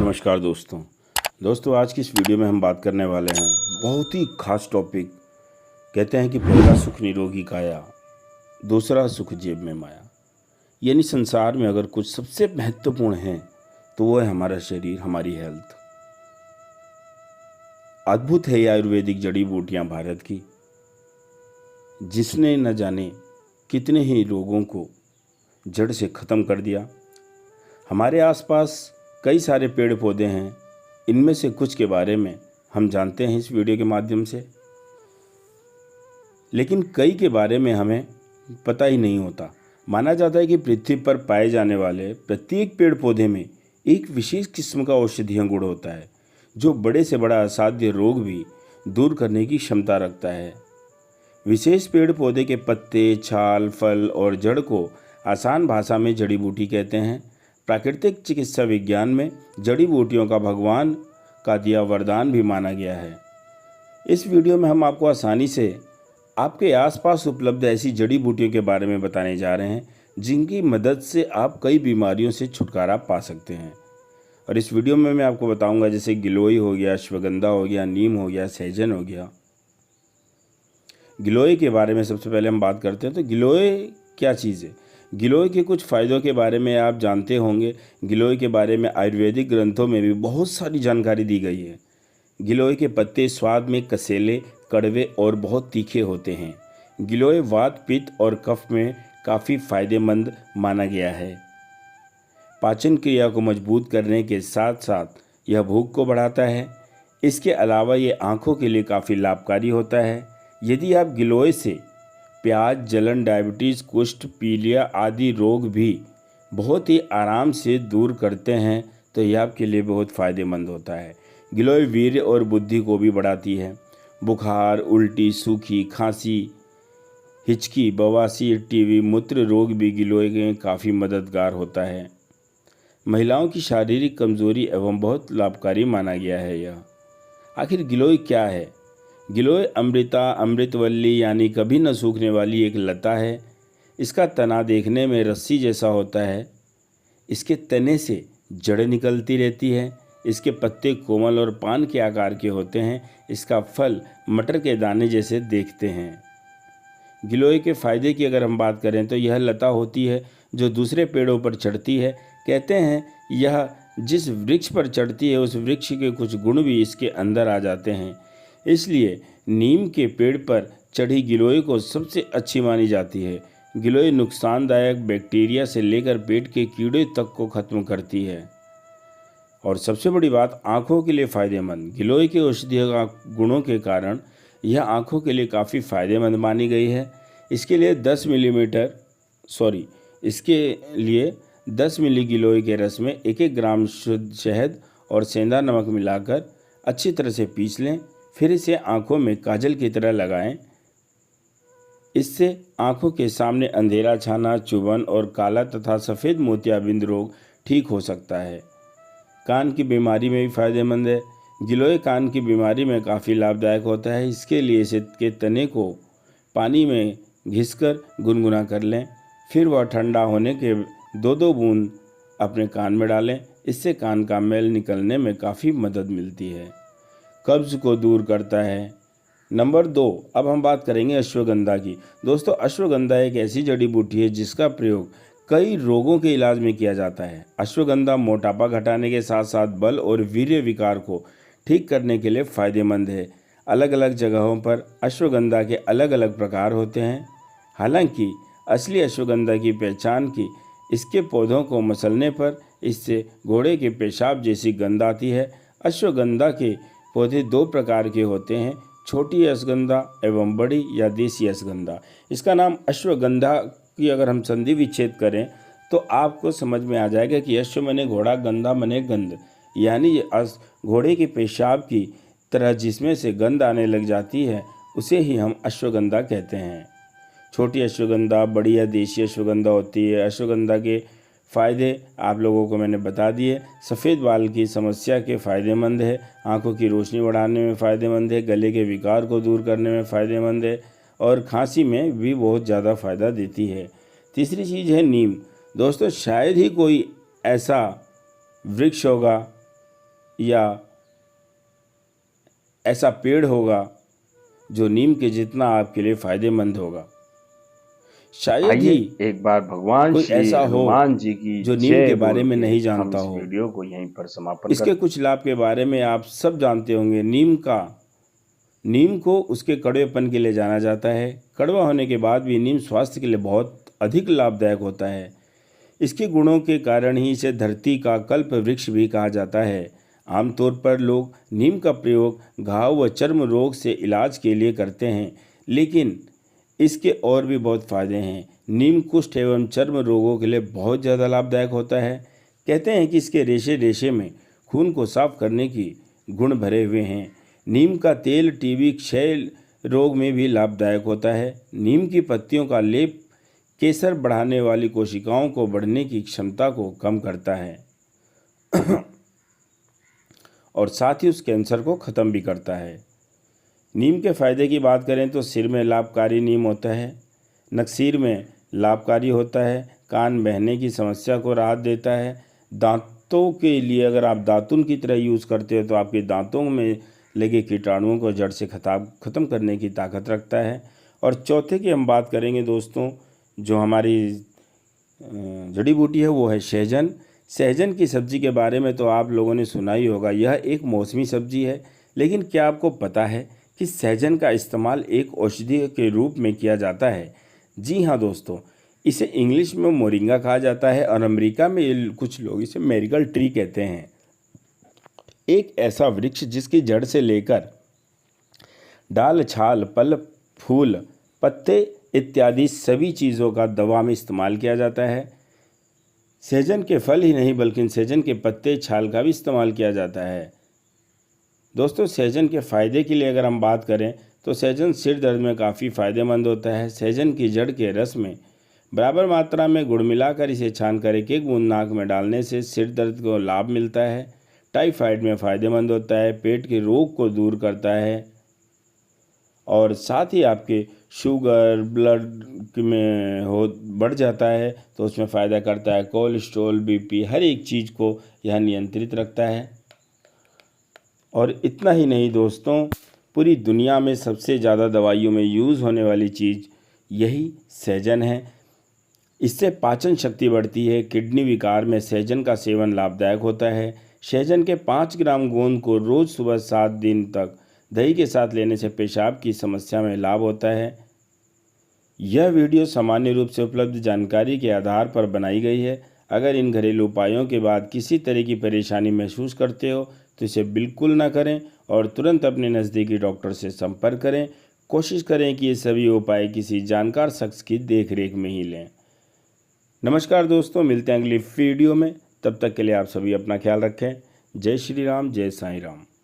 नमस्कार दोस्तों आज की इस वीडियो में हम बात करने वाले हैं बहुत ही खास टॉपिक। कहते हैं कि पहला सुख निरोगी काया, दूसरा सुख जेब में माया। यानी संसार में अगर कुछ सबसे महत्वपूर्ण है तो वो है हमारा शरीर, हमारी हेल्थ। अद्भुत है ये आयुर्वेदिक जड़ी बूटियां भारत की, जिसने न जाने कितने ही रोगों को जड़ से ख़त्म कर दिया। हमारे आसपास कई सारे पेड़ पौधे हैं, इनमें से कुछ के बारे में हम जानते हैं इस वीडियो के माध्यम से, लेकिन कई के बारे में हमें पता ही नहीं होता। माना जाता है कि पृथ्वी पर पाए जाने वाले प्रत्येक पेड़ पौधे में एक विशेष किस्म का औषधीय गुण होता है, जो बड़े से बड़ा असाध्य रोग भी दूर करने की क्षमता रखता है। विशेष पेड़ पौधे के पत्ते, छाल, फल और जड़ को आसान भाषा में जड़ी बूटी कहते हैं। प्राकृतिक चिकित्सा विज्ञान में जड़ी बूटियों का भगवान का दिया वरदान भी माना गया है। इस वीडियो में हम आपको आसानी से आपके आसपास उपलब्ध ऐसी जड़ी बूटियों के बारे में बताने जा रहे हैं, जिनकी मदद से आप कई बीमारियों से छुटकारा पा सकते हैं। और इस वीडियो में मैं आपको बताऊंगा, जैसे गिलोय हो गया, अश्वगंधा हो गया, नीम हो गया, सहजन हो गया। गिलोय के बारे में सबसे पहले हम बात करते हैं। तो गिलोय क्या चीज़ है? गिलोय के कुछ फ़ायदों के बारे में आप जानते होंगे। गिलोय के बारे में आयुर्वेदिक ग्रंथों में भी बहुत सारी जानकारी दी गई है। गिलोय के पत्ते स्वाद में कसेले, कड़वे और बहुत तीखे होते हैं। गिलोय वात, पित्त और कफ में काफ़ी फायदेमंद माना गया है। पाचन क्रिया को मजबूत करने के साथ साथ यह भूख को बढ़ाता है। इसके अलावा ये आँखों के लिए काफ़ी लाभकारी होता है। यदि आप गिलोय से प्याज, जलन, डायबिटीज़, कुष्ठ, पीलिया आदि रोग भी बहुत ही आराम से दूर करते हैं तो यह आपके लिए बहुत फ़ायदेमंद होता है। गिलोय वीर्य और बुद्धि को भी बढ़ाती है। बुखार, उल्टी, सूखी, खांसी, हिचकी, बवासीर, टीबी, मूत्र रोग भी गिलोय में काफ़ी मददगार होता है। महिलाओं की शारीरिक कमजोरी एवं बहुत लाभकारी माना गया है यह। आखिर गिलोय क्या है? गिलोय अमृता, अमृतवल्ली यानी कभी न सूखने वाली एक लता है। इसका तना देखने में रस्सी जैसा होता है। इसके तने से जड़ निकलती रहती है। इसके पत्ते कोमल और पान के आकार के होते हैं। इसका फल मटर के दाने जैसे दिखते हैं। गिलोय के फायदे की अगर हम बात करें तो यह लता होती है जो दूसरे पेड़ों पर चढ़ती है। कहते हैं यह जिस वृक्ष पर चढ़ती है उस वृक्ष के कुछ गुण भी इसके अंदर आ जाते हैं। इसलिए नीम के पेड़ पर चढ़ी गिलोय को सबसे अच्छी मानी जाती है। गिलोय नुकसानदायक बैक्टीरिया से लेकर पेट के कीड़े तक को खत्म करती है। और सबसे बड़ी बात, आँखों के लिए फ़ायदेमंद। गिलोय के औषधीय गुणों के कारण यह आँखों के लिए काफ़ी फ़ायदेमंद मानी गई है। इसके लिए 10 मिली गिलोय के रस में 1-1 ग्राम शुद्ध शहद और सेंधा नमक मिलाकर अच्छी तरह से पीस लें। फिर इसे आँखों में काजल की तरह लगाएं। इससे आँखों के सामने अंधेरा छाना, चुभन और काला तथा सफ़ेद मोतियाबिंद रोग ठीक हो सकता है। कान की बीमारी में भी फायदेमंद है। गिलोय कान की बीमारी में काफ़ी लाभदायक होता है। इसके लिए इसे के तने को पानी में घिसकर गुनगुना कर लें। फिर वह ठंडा होने के 2-2 बूंद अपने कान में डालें। इससे कान का मैल निकलने में काफ़ी मदद मिलती है। कब्ज़ को दूर करता है। नंबर 2, अब हम बात करेंगे अश्वगंधा की। दोस्तों, अश्वगंधा एक ऐसी जड़ी बूटी है जिसका प्रयोग कई रोगों के इलाज में किया जाता है। अश्वगंधा मोटापा घटाने के साथ साथ बल और वीर्य विकार को ठीक करने के लिए फ़ायदेमंद है। अलग अलग जगहों पर अश्वगंधा के अलग अलग प्रकार होते हैं। हालांकि असली अश्वगंधा की पहचान की इसके पौधों को मसलने पर इससे घोड़े के पेशाब जैसी गंध आती है। अश्वगंधा के पौधे 2 प्रकार के होते हैं, छोटी अश्वगंधा एवं बड़ी या देसी अश्वगंधा। इसका नाम अश्वगंधा की अगर हम संधि विच्छेद करें तो आपको समझ में आ जाएगा कि अश्व मने घोड़ा, गंधा मने गंध, यानी घोड़े के पेशाब की तरह जिसमें से गंध आने लग जाती है उसे ही हम अश्वगंधा कहते हैं। छोटी अश्वगंधा, बड़ी या देसी अश्वगंधा होती है। अश्वगंधा के फ़ायदे आप लोगों को मैंने बता दिए। सफ़ेद बाल की समस्या के फ़ायदेमंद है। आँखों की रोशनी बढ़ाने में फ़ायदेमंद है। गले के विकार को दूर करने में फ़ायदेमंद है और खांसी में भी बहुत ज़्यादा फ़ायदा देती है। तीसरी चीज़ है नीम। दोस्तों, शायद ही कोई ऐसा वृक्ष होगा या ऐसा पेड़ होगा जो नीम के जितना आपके लिए फ़ायदेमंद होगा। शायद आइए ही एक बार भगवान कोई श्री ऐसा हो हनुमान जी की जो नीम जय के बारे बोल में के नहीं हम जानता इस हो। वीडियो को यहीं पर समापन इसके करते कुछ लाभ के बारे में आप सब जानते होंगे। नीम को उसके कड़वेपन के लिए जाना जाता है। कड़वा होने के बाद भी नीम स्वास्थ्य के लिए बहुत अधिक लाभदायक होता है। इसके गुणों के कारण ही इसे धरती का कल्प वृक्ष भी कहा जाता है। आमतौर पर लोग नीम का प्रयोग घाव व चर्म रोग से इलाज के लिए करते हैं, लेकिन इसके और भी बहुत फ़ायदे हैं। नीम कुष्ठ एवं चर्म रोगों के लिए बहुत ज़्यादा लाभदायक होता है। कहते हैं कि इसके रेशे रेशे में खून को साफ करने की गुण भरे हुए हैं। नीम का तेल टीबी क्षय रोग में भी लाभदायक होता है। नीम की पत्तियों का लेप केसर बढ़ाने वाली कोशिकाओं को बढ़ने की क्षमता को कम करता है और साथ ही उस कैंसर को ख़त्म भी करता है। नीम के फ़ायदे की बात करें तो सिर में लाभकारी नीम होता है, नक्सीर में लाभकारी होता है, कान बहने की समस्या को राहत देता है। दांतों के लिए अगर आप दातुन की तरह यूज़ करते हो तो आपके दांतों में लगे कीटाणुओं को जड़ से ख़त्म करने की ताकत रखता है। और चौथे की हम बात करेंगे दोस्तों, जो हमारी जड़ी बूटी है वो है सहजन। सहजन की सब्ज़ी के बारे में तो आप लोगों ने सुना ही होगा। यह एक मौसमी सब्ज़ी है, लेकिन क्या आपको पता है कि सहजन का इस्तेमाल एक औषधि के रूप में किया जाता है? जी हाँ दोस्तों, इसे इंग्लिश में मोरिंगा कहा जाता है और अमेरिका में कुछ लोग इसे मेरिकल ट्री कहते हैं। एक ऐसा वृक्ष जिसकी जड़ से लेकर डाल, छाल, पल, फूल, पत्ते इत्यादि सभी चीज़ों का दवा में इस्तेमाल किया जाता है। सहजन के फल ही नहीं बल्कि सहजन के पत्ते, छाल का भी इस्तेमाल किया जाता है। दोस्तों, सहजन के फ़ायदे के लिए अगर हम बात करें तो सहजन सिर दर्द में काफ़ी फ़ायदेमंद होता है। सहजन की जड़ के रस में बराबर मात्रा में गुड़ मिलाकर इसे छानकर एक एक बूंद नाक में डालने से सिर दर्द को लाभ मिलता है। टाइफाइड में फ़ायदेमंद होता है, पेट के रोग को दूर करता है और साथ ही आपके शुगर ब्लड में हो बढ़ जाता है तो उसमें फ़ायदा करता है। कोलेस्ट्रॉल, बीपी, हर एक चीज़ को यह नियंत्रित रखता है। और इतना ही नहीं दोस्तों, पूरी दुनिया में सबसे ज़्यादा दवाइयों में यूज़ होने वाली चीज़ यही सहजन है। इससे पाचन शक्ति बढ़ती है। किडनी विकार में सहजन का सेवन लाभदायक होता है। सहजन के 5 ग्राम गोंद को रोज़ सुबह 7 दिन तक दही के साथ लेने से पेशाब की समस्या में लाभ होता है। यह वीडियो सामान्य रूप से उपलब्ध जानकारी के आधार पर बनाई गई है। अगर इन घरेलू उपायों के बाद किसी तरह की परेशानी महसूस करते हो तो इसे बिल्कुल ना करें और तुरंत अपने नज़दीकी डॉक्टर से संपर्क करें। कोशिश करें कि ये सभी उपाय किसी जानकार शख्स की देखरेख में ही लें। नमस्कार दोस्तों, मिलते हैं अगली वीडियो में। तब तक के लिए आप सभी अपना ख्याल रखें। जय श्री राम, जय साईं राम।